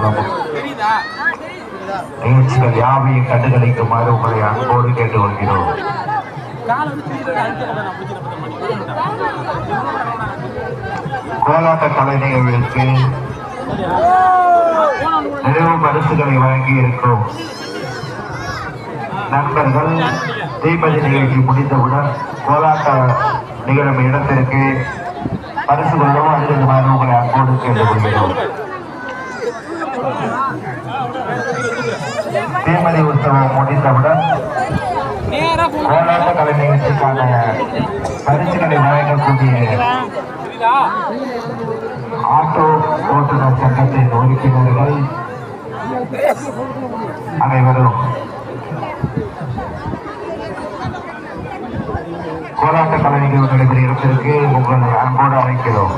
மூலம் நிகழ்ச்சிகள் யாவையும் கண்டுகளிக்குமாறு உங்களை அன்போடு கேட்டுக்கொள்கிறோம். கோலாட்ட கலை நிகழ்வுக்கு நிறைவு பரிசுகளை வழங்கி இருக்கும் நண்பர்கள் தீபதி நிகழ்ச்சி முடிந்தவுடன் கோலாட்ட நிகழும் இடத்திற்கு பரிசு கொள்ளவும் அதிகமாக உங்களை அன்போடு கேட்டுக்கொள்கிறோம். தீமதி உற்சவம் முடிந்தவுடன் கோலாட்ட கலை நிகழ்ச்சிக்கான பரிசுகளை வழங்கக்கூடிய ஆட்டோ ஓட்டுநர் சங்கத்தின் உறுப்பினர்கள் அனைவரும் கோலாட்ட கலை நிகழ்வு நடைபெற இடத்திற்கு உங்களை அன்போடு அழைக்கிறோம்.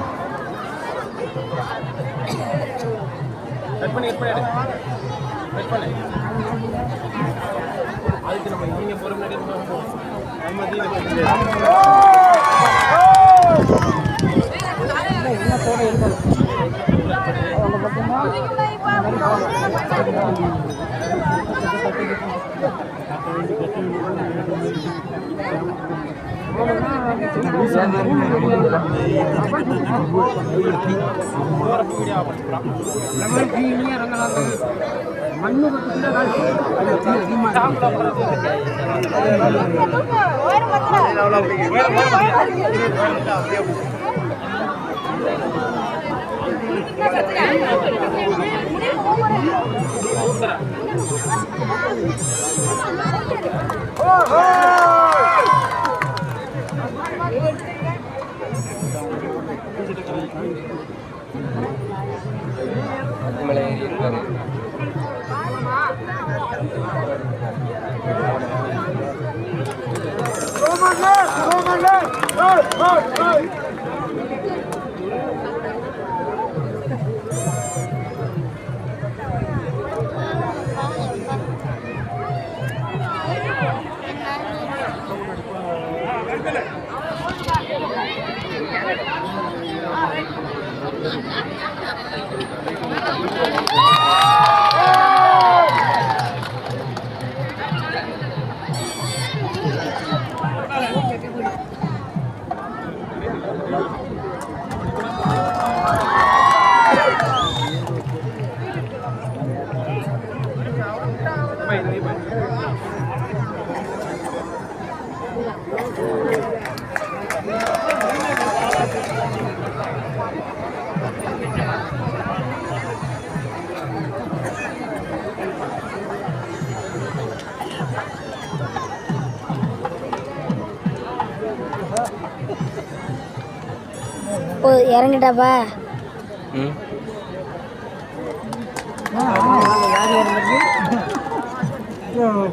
இறங்கிட்டாப்பா.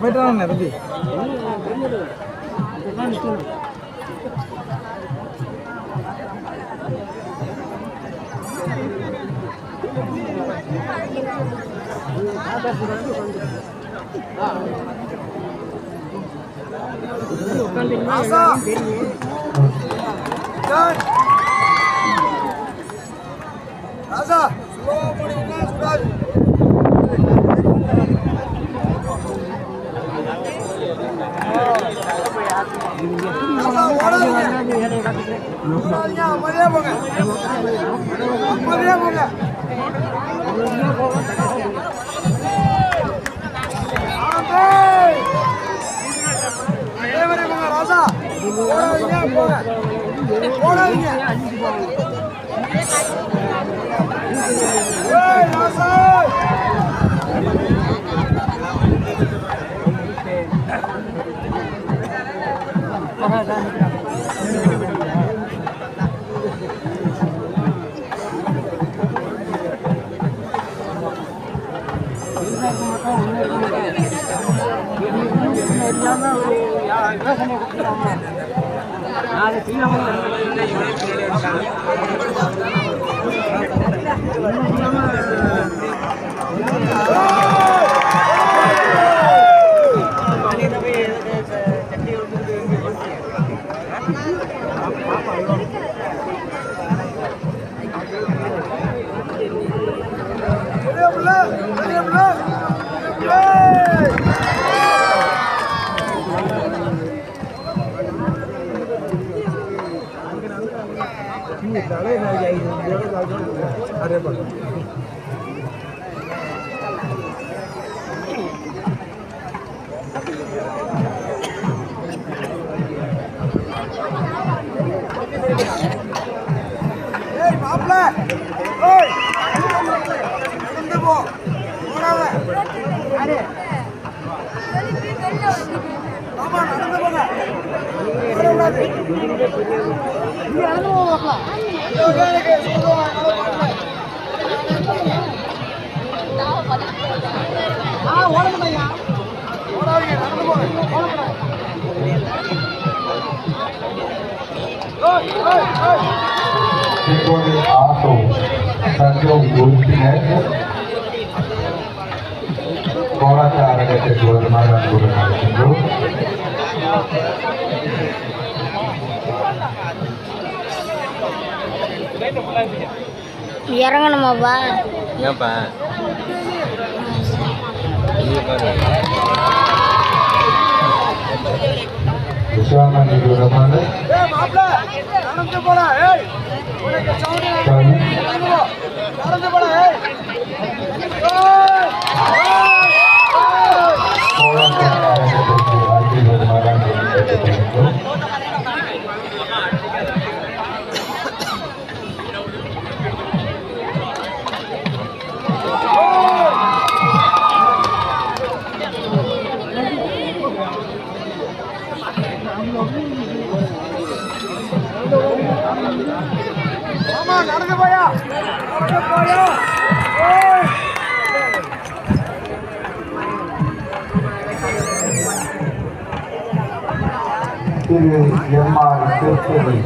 போயிட்டு வாங்க தம்பி. ராசா சுடாது. மதியா போங்க மதியா போங்க. ராசா போடாதீங்க போடாதீங்க. ராசா ஏய் மாப்ள ஏய் நடந்து போ போடாத ஆமா நடந்து போங்க போடக்கூடாது இங்க நடந்து போவாப்ல ஓகே சொல்லுவாங்க ஓடமாட்டீங்க ஓடாதீங்க நடந்து போங்க ஓடக்கூடாது இப்போது ஆட்டோ சங்கம் உறுப்பினர் போராட்ட அரங்கத்திற்கு வருமாறு அன்புடன் அழைக்கின்றோம். இறங்கணுமாப்பா? ஏன்ப்பா விஸ்வநாதன் விரோதமான ஏய் மாப்ள நடந்து போடா ஏய் உனக்கு சவுண்ட் நடந்து போ நடந்து போடா ஏய் போராட்ட அரங்கத்திற்கு அருகில் வருமாறு அன்புடன் கேட்டுக்கொள்கின்றோம். ஆமா நடந்து போயா ஏய் திரு எம்.ஆர். திருப்பதி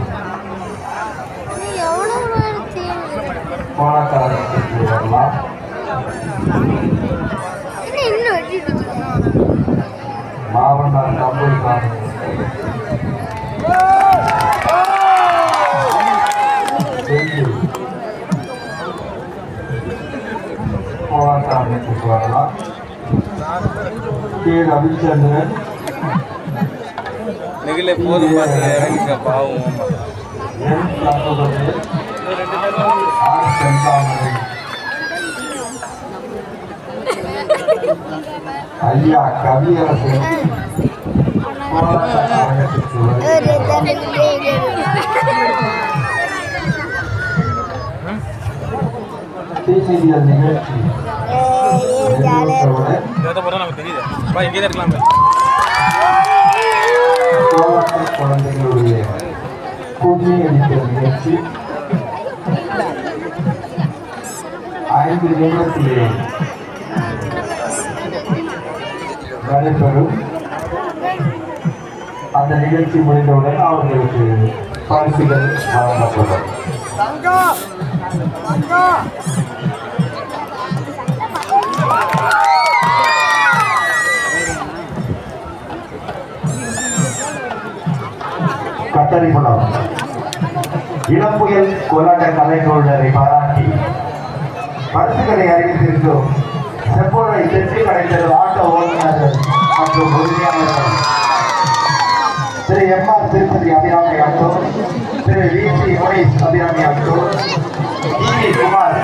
போராட்ட அரங்கத்திற்கு வரலாம். மாவட்டம் கம்பூர்காமி போராட்ட அமைப்புக்கு வரலாம். கே. ரவிச்சந்திரன் நெகிழ போதும் பார்த்து இறங்கிக்க பாவம். என். சண்முகமே ஆர். செந்தாமரை ஐயா கவியரசன் போராட்ட அரங்கத்திற்கு வருகிறார். டிசிடிஎல் நிகழ்ச்சி நிறைவுற்றவுடன் நமக்கு தெரியுது இங்கே இருக்கலாம். போராட்ட குழந்தைகளுடைய பூஜை அளிக்கிற நிகழ்ச்சி 5 நிமிடத்திலே நடைபெறும். அந்த நிகழ்ச்சி முடிந்தவுடன் அவர்களுக்கு பரிசுகள் வழங்கப்படும். தங்கா தங்கா கத்தரிப்படம் இளம்புயல் கோலாட்ட கலைஞரை பாராட்டி பரிசுகளை அறிவித்திருந்தோம். செப்போரை சென்று கிடைத்தது ஆட்டோ ஓட்டுநர்கள் மற்றும் உறுதியாளர்கள் திரு எம்.ஆர். திருப்பதி அபிராமி ஆட்டோ, திரு V C. Munees Abirami auto, T V. Kumar